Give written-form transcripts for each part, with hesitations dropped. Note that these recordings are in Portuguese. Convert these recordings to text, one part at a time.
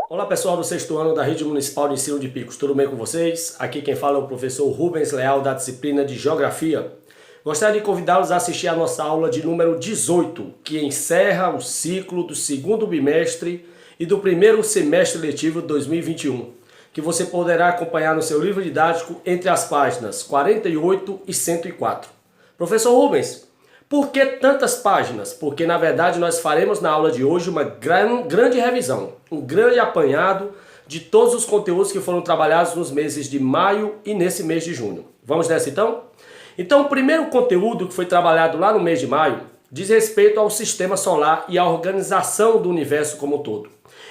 Olá pessoal do sexto ano da Rede Municipal de Ensino de Picos, tudo bem com vocês? Aqui quem fala é o professor Rubens Leal da disciplina de Geografia. Gostaria de convidá-los a assistir a nossa aula de número 18, que encerra o ciclo do segundo bimestre e do primeiro semestre letivo de 2021, que você poderá acompanhar no seu livro didático entre as páginas 48 e 104. Professor Rubens, por que tantas páginas? Porque na verdade nós faremos na aula de hoje uma grande revisão, um grande apanhado de todos os conteúdos que foram trabalhados nos meses de maio e nesse mês de junho. Vamos nessa então? Então o primeiro conteúdo que foi trabalhado lá no mês de maio diz respeito ao sistema solar e à organização do universo como um todo.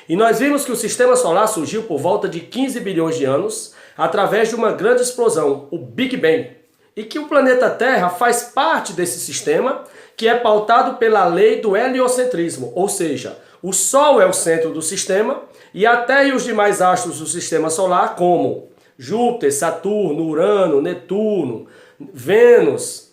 E nós vimos que o sistema solar surgiu por volta de 15 bilhões de anos através de uma grande explosão, o Big Bang. E que o planeta Terra faz parte desse sistema que é pautado pela lei do heliocentrismo, ou seja, o Sol é o centro do sistema e a Terra e os demais astros do sistema solar, como Júpiter, Saturno, Urano, Netuno, Vênus,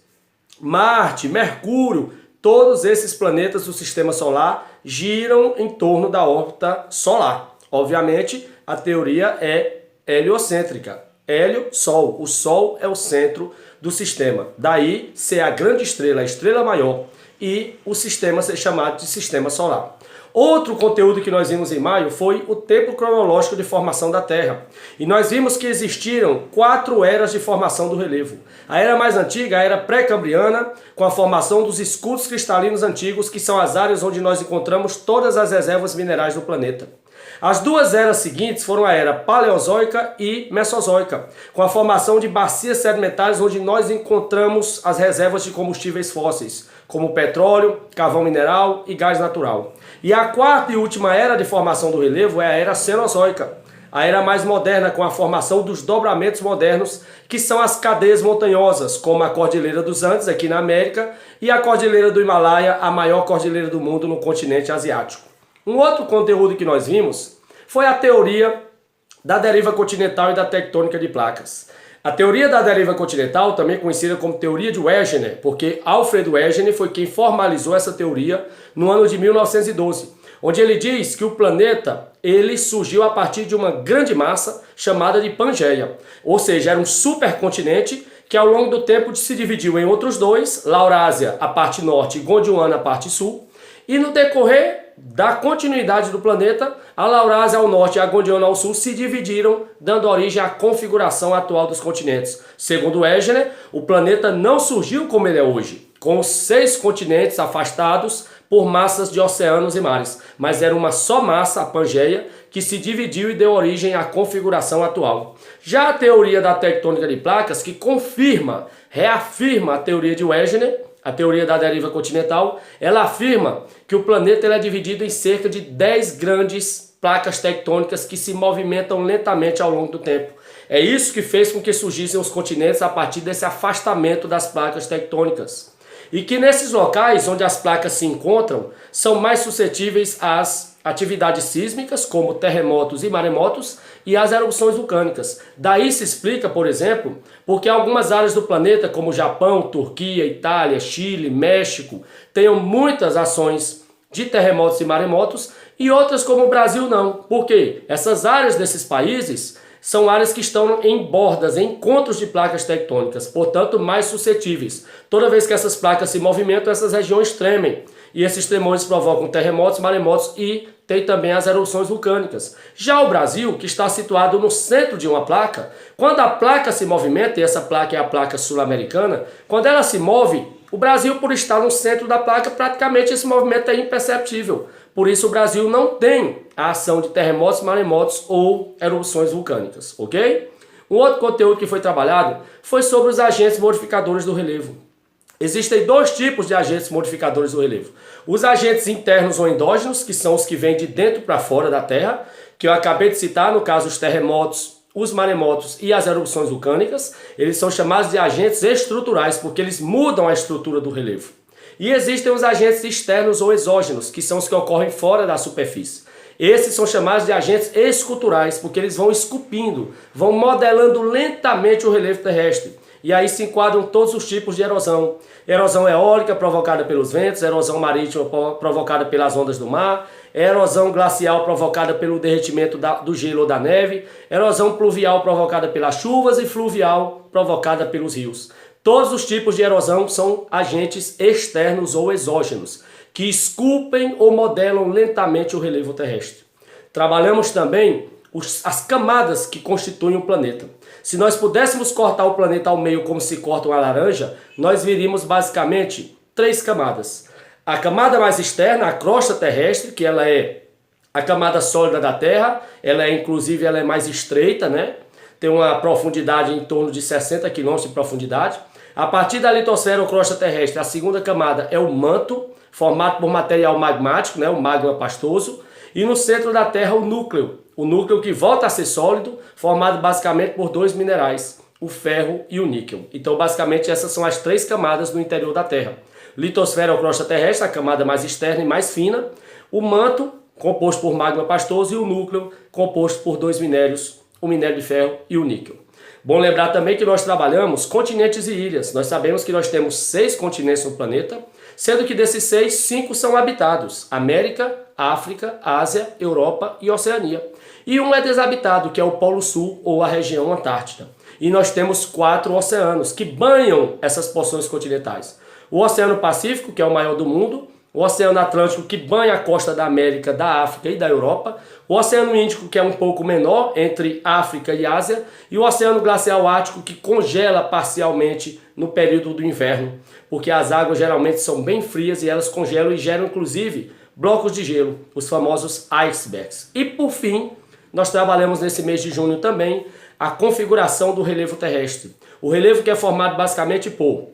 Marte, Mercúrio, todos esses planetas do sistema solar giram em torno da órbita solar. Obviamente, a teoria é heliocêntrica. Hélio, Sol. O Sol é o centro do sistema. Daí ser a grande estrela, a estrela maior, e o sistema ser chamado de sistema solar. Outro conteúdo que nós vimos em maio foi o tempo cronológico de formação da Terra. E nós vimos que existiram 4 eras de formação do relevo. A era mais antiga, a era pré-cambriana, com a formação dos escudos cristalinos antigos, que são as áreas onde nós encontramos todas as reservas minerais do planeta. As 2 eras seguintes foram a era paleozoica e mesozoica, com a formação de bacias sedimentares onde nós encontramos as reservas de combustíveis fósseis, como petróleo, carvão mineral e gás natural. E a 4ª e última era de formação do relevo é a era cenozoica, a era mais moderna com a formação dos dobramentos modernos, que são as cadeias montanhosas, como a Cordilheira dos Andes, aqui na América, e a Cordilheira do Himalaia, a maior cordilheira do mundo no continente asiático. Um outro conteúdo que nós vimos foi a teoria da deriva continental e da tectônica de placas. A teoria da deriva continental, também conhecida como teoria de Wegener, porque Alfred Wegener foi quem formalizou essa teoria no ano de 1912, onde ele diz que o planeta ele surgiu a partir de uma grande massa chamada de Pangeia, ou seja, era um supercontinente que ao longo do tempo se dividiu em outros 2, Laurásia, a parte norte, e Gondwana, a parte sul, e no decorrer da continuidade do planeta, a Laurásia ao norte e a Gondwana ao sul se dividiram, dando origem à configuração atual dos continentes. Segundo Wegener, o planeta não surgiu como ele é hoje, com os 6 continentes afastados por massas de oceanos e mares, mas era uma só massa, a Pangeia, que se dividiu e deu origem à configuração atual. Já a teoria da tectônica de placas, que reafirma a teoria de Wegener, a teoria da deriva continental, ela afirma que o planeta é dividido em cerca de 10 grandes placas tectônicas que se movimentam lentamente ao longo do tempo. É isso que fez com que surgissem os continentes a partir desse afastamento das placas tectônicas. E que nesses locais onde as placas se encontram, são mais suscetíveis às atividades sísmicas, como terremotos e maremotos, e às erupções vulcânicas. Daí se explica, por exemplo, porque algumas áreas do planeta, como Japão, Turquia, Itália, Chile, México, tenham muitas ações de terremotos e maremotos, e outras como o Brasil não. Por quê? Essas áreas desses países são áreas que estão em bordas, em encontros de placas tectônicas, portanto mais suscetíveis. Toda vez que essas placas se movimentam, essas regiões tremem. E esses tremores provocam terremotos, maremotos e tem também as erupções vulcânicas. Já o Brasil, que está situado no centro de uma placa, quando a placa se movimenta, e essa placa é a placa sul-americana, quando ela se move, o Brasil, por estar no centro da placa, praticamente esse movimento é imperceptível. Por isso o Brasil não tem a ação de terremotos, maremotos ou erupções vulcânicas, ok? Um outro conteúdo que foi trabalhado foi sobre os agentes modificadores do relevo. Existem 2 tipos de agentes modificadores do relevo. Os agentes internos ou endógenos, que são os que vêm de dentro para fora da Terra, que eu acabei de citar, no caso os terremotos, os maremotos e as erupções vulcânicas, eles são chamados de agentes estruturais, porque eles mudam a estrutura do relevo. E existem os agentes externos ou exógenos, que são os que ocorrem fora da superfície. Esses são chamados de agentes esculturais, porque eles vão esculpindo, vão modelando lentamente o relevo terrestre. E aí se enquadram todos os tipos de erosão. Erosão eólica provocada pelos ventos, erosão marítima provocada pelas ondas do mar, erosão glacial provocada pelo derretimento do gelo ou da neve, erosão pluvial provocada pelas chuvas e fluvial provocada pelos rios. Todos os tipos de erosão são agentes externos ou exógenos, que esculpem ou modelam lentamente o relevo terrestre. Trabalhamos também as camadas que constituem o planeta. Se nós pudéssemos cortar o planeta ao meio como se corta uma laranja, nós veríamos basicamente 3 camadas. A camada mais externa, a crosta terrestre, que ela é a camada sólida da Terra, inclusive ela é mais estreita, né? Tem uma profundidade em torno de 60 km de profundidade. A partir da litosfera ou crosta terrestre, a segunda camada é o manto, formado por material magmático, né? O magma pastoso. E no centro da Terra, o núcleo que volta a ser sólido, formado basicamente por 2 minerais, o ferro e o níquel. Então, basicamente, essas são as 3 camadas no interior da Terra. Litosfera ou crosta terrestre, a camada mais externa e mais fina. O manto, composto por magma pastoso, e o núcleo, composto por 2 minérios, o minério de ferro e o níquel. Bom lembrar também que nós trabalhamos continentes e ilhas. Nós sabemos que nós temos 6 continentes no planeta, sendo que desses 6, 5 são habitados: América, África, Ásia, Europa e Oceania. E um é desabitado, que é o Polo Sul ou a região Antártida. E nós temos 4 oceanos que banham essas porções continentais. O Oceano Pacífico, que é o maior do mundo, o Oceano Atlântico, que banha a costa da América, da África e da Europa, o Oceano Índico, que é um pouco menor, entre África e Ásia, e o Oceano Glacial Ártico, que congela parcialmente no período do inverno, porque as águas geralmente são bem frias e elas congelam e geram inclusive blocos de gelo, os famosos icebergs. E por fim, nós trabalhamos nesse mês de junho também a configuração do relevo terrestre. O relevo que é formado basicamente por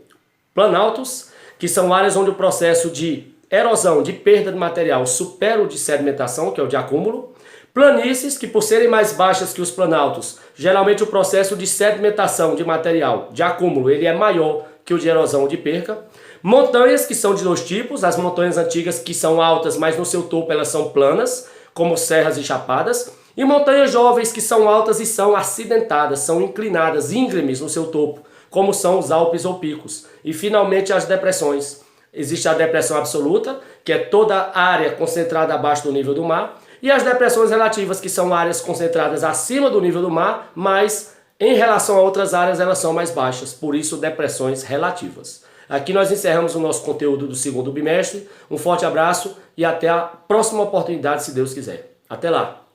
planaltos, que são áreas onde o processo de erosão, de perda de material, supera o de sedimentação, que é o de acúmulo. Planícies, que por serem mais baixas que os planaltos, geralmente o processo de sedimentação de material, de acúmulo, ele é maior que o de erosão ou de perca. Montanhas, que são de 2 tipos, as montanhas antigas que são altas, mas no seu topo elas são planas, como serras e chapadas. E montanhas jovens, que são altas e são acidentadas, são inclinadas, íngremes no seu topo, como são os Alpes ou picos. E finalmente as depressões. Existe a depressão absoluta, que é toda a área concentrada abaixo do nível do mar, e as depressões relativas, que são áreas concentradas acima do nível do mar, mas em relação a outras áreas elas são mais baixas, por isso depressões relativas. Aqui nós encerramos o nosso conteúdo do 2º bimestre. Um forte abraço e até a próxima oportunidade, se Deus quiser. Até lá!